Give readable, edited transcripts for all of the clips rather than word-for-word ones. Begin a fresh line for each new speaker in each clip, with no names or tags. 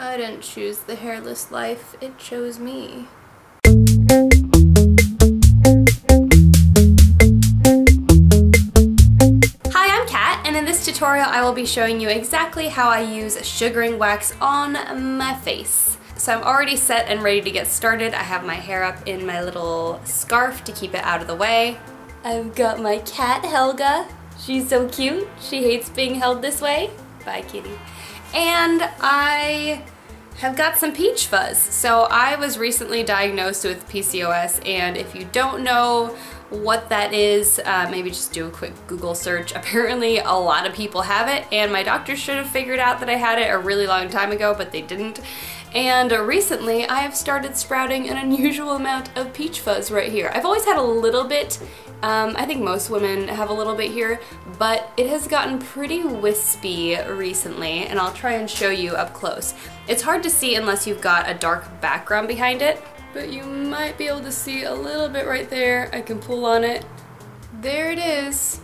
I didn't choose the hairless life, it chose me. Hi, I'm Kat, and in this tutorial I will be showing you exactly how I use sugaring wax on my face. So I'm already set and ready to get started. I have my hair up in my little scarf to keep it out of the way. I've got my cat, Helga. She's so cute. She hates being held this way. Bye, kitty. And I have got some peach fuzz. So I was recently diagnosed with PCOS, and if you don't know what that is, maybe just do a quick Google search. Apparently a lot of people have it, and my doctor should have figured out that I had it a really long time ago, but they didn't. And recently I have started sprouting an unusual amount of peach fuzz right here. I've always had a little bit. I think most women have a little bit here, but it has gotten pretty wispy recently, and I'll try and show you up close. It's hard to see unless you've got a dark background behind it, but you might be able to see a little bit right there. I can pull on it. There it is,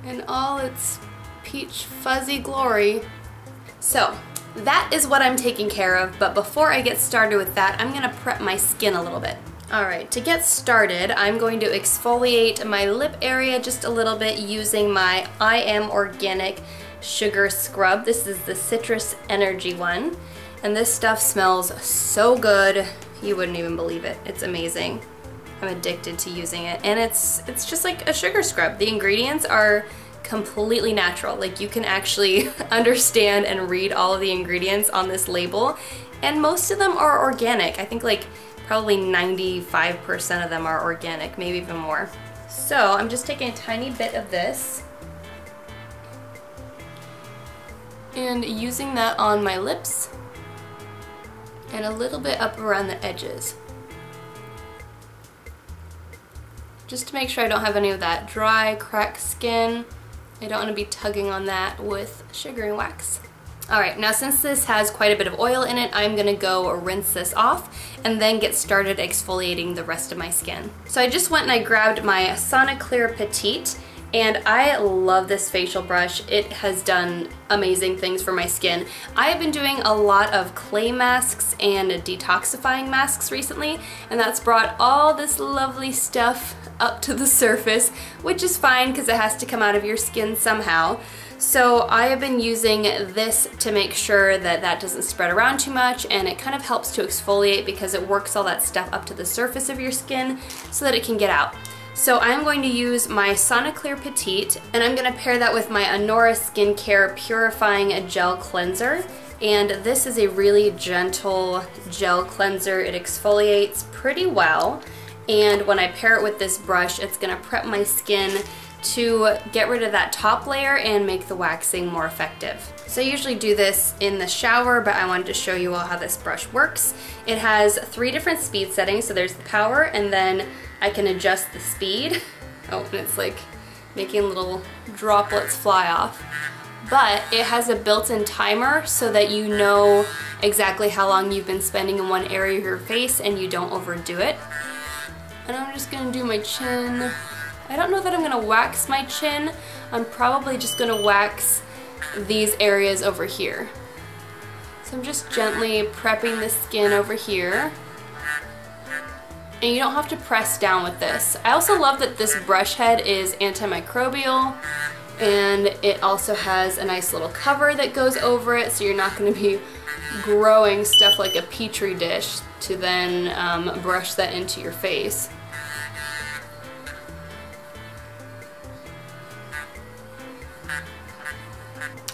in all its peach fuzzy glory. So that is what I'm taking care of, but before I get started with that, I'm gonna prep my skin a little bit. Alright, to get started, I'm going to exfoliate my lip area just a little bit using my I Am Organic Sugar Scrub. This is the Citrus Energy one, and this stuff smells so good, you wouldn't even believe it. It's amazing. I'm addicted to using it, and it's just like a sugar scrub. The ingredients are completely natural. Like, you can actually understand and read all of the ingredients on this label, and most of them are organic. I think like probably 95% of them are organic, maybe even more. So I'm just taking a tiny bit of this and using that on my lips and a little bit up around the edges, just to make sure I don't have any of that dry, cracked skin. I don't want to be tugging on that with sugaring wax. Alright, now since this has quite a bit of oil in it, I'm going to go rinse this off and then get started exfoliating the rest of my skin. So I just went and I grabbed my Soniclear Petite, and I love this facial brush. It has done amazing things for my skin. I have been doing a lot of clay masks and detoxifying masks recently, and that's brought all this lovely stuff up to the surface, which is fine because it has to come out of your skin somehow. So I have been using this to make sure that that doesn't spread around too much, and it kind of helps to exfoliate because it works all that stuff up to the surface of your skin so that it can get out. So I'm going to use my Soniclear Petite, and I'm going to pair that with my Anora Skincare Purifying Gel Cleanser. And this is a really gentle gel cleanser. It exfoliates pretty well, and when I pair it with this brush, it's going to prep my skin to get rid of that top layer and make the waxing more effective. So I usually do this in the shower, but I wanted to show you all how this brush works. It has 3 different speed settings, so there's the power, and then I can adjust the speed. Oh, and it's like making little droplets fly off. But it has a built-in timer so that you know exactly how long you've been spending in one area of your face and you don't overdo it. And I'm just gonna do my chin. I don't know that I'm gonna wax my chin. I'm probably just gonna wax these areas over here. So I'm just gently prepping the skin over here. And you don't have to press down with this. I also love that this brush head is antimicrobial, and it also has a nice little cover that goes over it, so you're not gonna be growing stuff like a petri dish to then brush that into your face.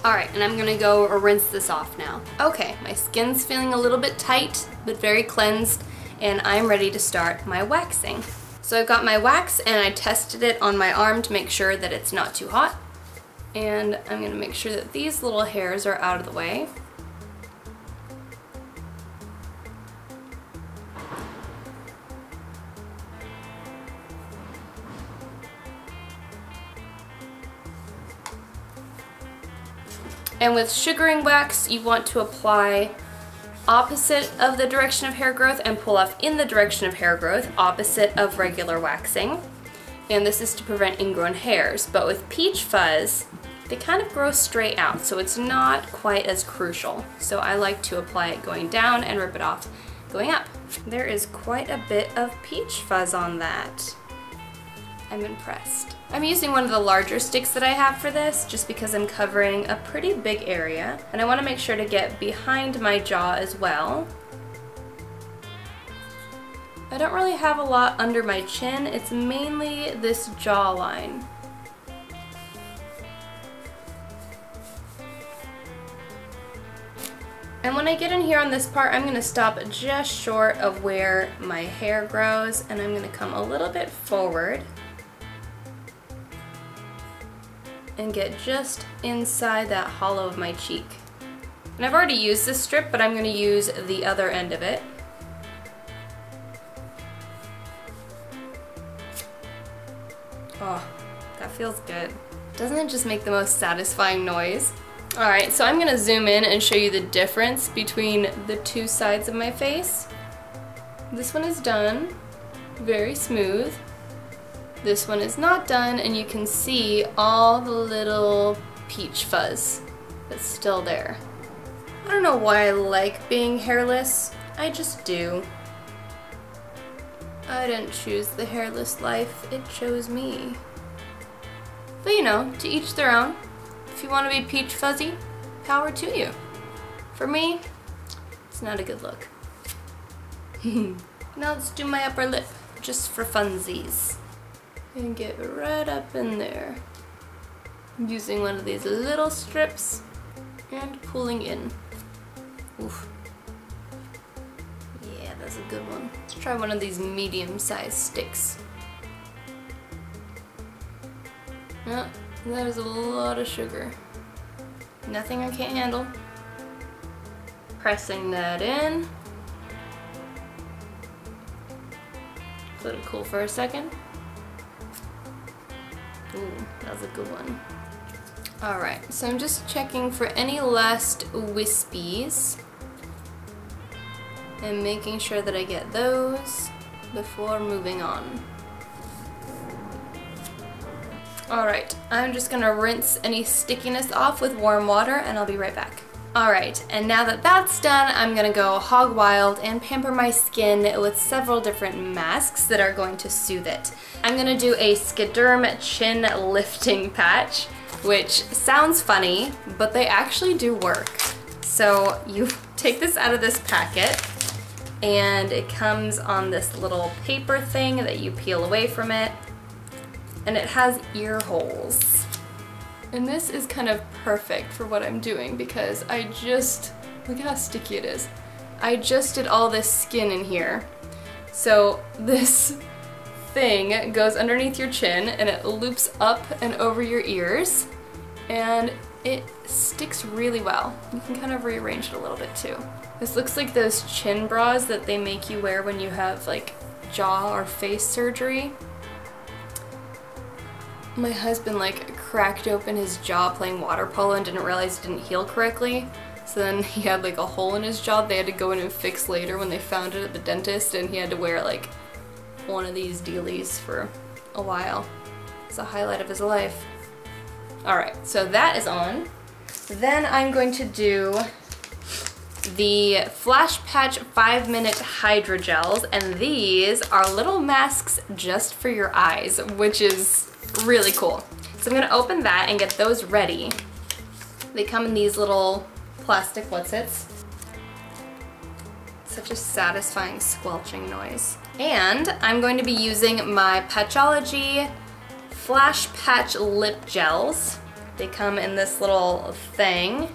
Alright, and I'm gonna go rinse this off now. Okay, my skin's feeling a little bit tight, but very cleansed, and I'm ready to start my waxing. So I've got my wax, and I tested it on my arm to make sure that it's not too hot. And I'm gonna make sure that these little hairs are out of the way. And with sugaring wax, you want to apply opposite of the direction of hair growth and pull off in the direction of hair growth, opposite of regular waxing. And this is to prevent ingrown hairs. But with peach fuzz, they kind of grow straight out, so it's not quite as crucial. So I like to apply it going down and rip it off going up. There is quite a bit of peach fuzz on that. I'm impressed. I'm using one of the larger sticks that I have for this just because I'm covering a pretty big area, and I want to make sure to get behind my jaw as well. I don't really have a lot under my chin, it's mainly this jawline. And when I get in here on this part, I'm going to stop just short of where my hair grows, and I'm going to come a little bit forward and get just inside that hollow of my cheek. And I've already used this strip, but I'm going to use the other end of it. Oh, that feels good. Doesn't it just make the most satisfying noise? Alright, so I'm going to zoom in and show you the difference between the two sides of my face. This one is done, very smooth. This one is not done, and you can see all the little peach fuzz that's still there. I don't know why I like being hairless, I just do. I didn't choose the hairless life, it chose me. But you know, to each their own. If you want to be peach fuzzy, power to you. For me, it's not a good look. Now let's do my upper lip, just for funsies. And get right up in there. Using one of these little strips and pulling in. Oof. Yeah, that's a good one. Let's try one of these medium-sized sticks. Oh, that is a lot of sugar. Nothing I can't handle. Pressing that in. Let it cool for a second. Ooh, that was a good one. Alright, so I'm just checking for any last wispies and making sure that I get those before moving on. Alright, I'm just gonna rinse any stickiness off with warm water and I'll be right back. Alright, and now that that's done, I'm gonna go hog wild and pamper my skin with several different masks that are going to soothe it. I'm gonna do a Skederm chin lifting patch, which sounds funny, but they actually do work. So you take this out of this packet, and it comes on this little paper thing that you peel away from it, and it has ear holes. And this is kind of perfect for what I'm doing because I just, look at how sticky it is. I just did all this skin in here. So this thing goes underneath your chin and it loops up and over your ears and it sticks really well. You can kind of rearrange it a little bit too. This looks like those chin bras that they make you wear when you have like jaw or face surgery. My husband like cracked open his jaw playing water polo and didn't realize it didn't heal correctly. So then he had like a hole in his jaw they had to go in and fix later when they found it at the dentist, and he had to wear like one of these dealies for a while. It's a highlight of his life. Alright, so that is on. Then I'm going to do the FLASHPATCH 5-minute hydrogels, and these are little masks just for your eyes, which is really cool. So I'm gonna open that and get those ready. They come in these little plastic what's-its. Such a satisfying squelching noise. And I'm going to be using my Patchology FLASHPATCH lip gels. They come in this little thing,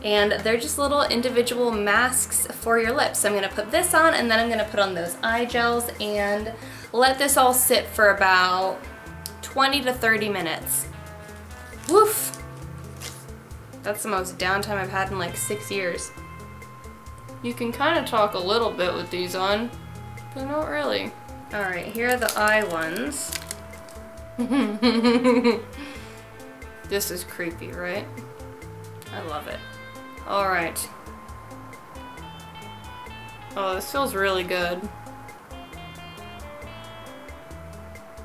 and they're just little individual masks for your lips. So I'm gonna put this on, and then I'm gonna put on those eye gels and let this all sit for about 20 to 30 minutes. Woof! That's the most downtime I've had in like 6 years. You can kind of talk a little bit with these on, but not really. Alright, here are the eye ones. This is creepy, right? I love it. Alright. Oh, this feels really good.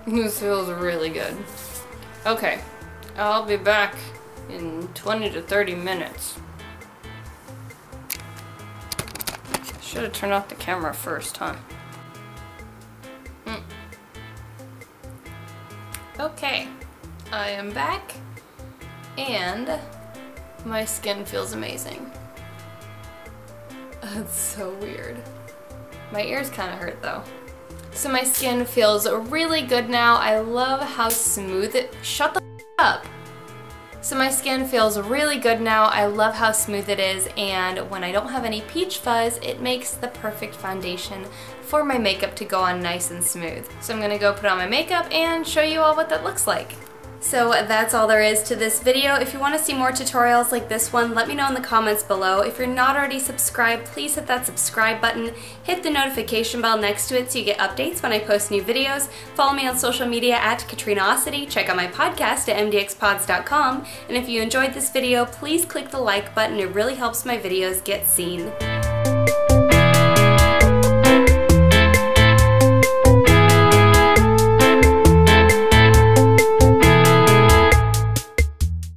This feels really good. Okay, I'll be back in 20 to 30 minutes. Should have turned off the camera first, huh? Okay, I am back, and my skin feels amazing. That's so weird. My ears kind of hurt though. So my skin feels really good now. I love how smooth it— shut the up! So my skin feels really good now. I love how smooth it is, and when I don't have any peach fuzz, it makes the perfect foundation for my makeup to go on nice and smooth. So I'm gonna go put on my makeup and show you all what that looks like. So that's all there is to this video. If you want to see more tutorials like this one, let me know in the comments below. If you're not already subscribed, please hit that subscribe button, hit the notification bell next to it so you get updates when I post new videos. Follow me on social media at Katrinaosity, check out my podcast at MDXpods.com, and if you enjoyed this video, please click the like button. It really helps my videos get seen.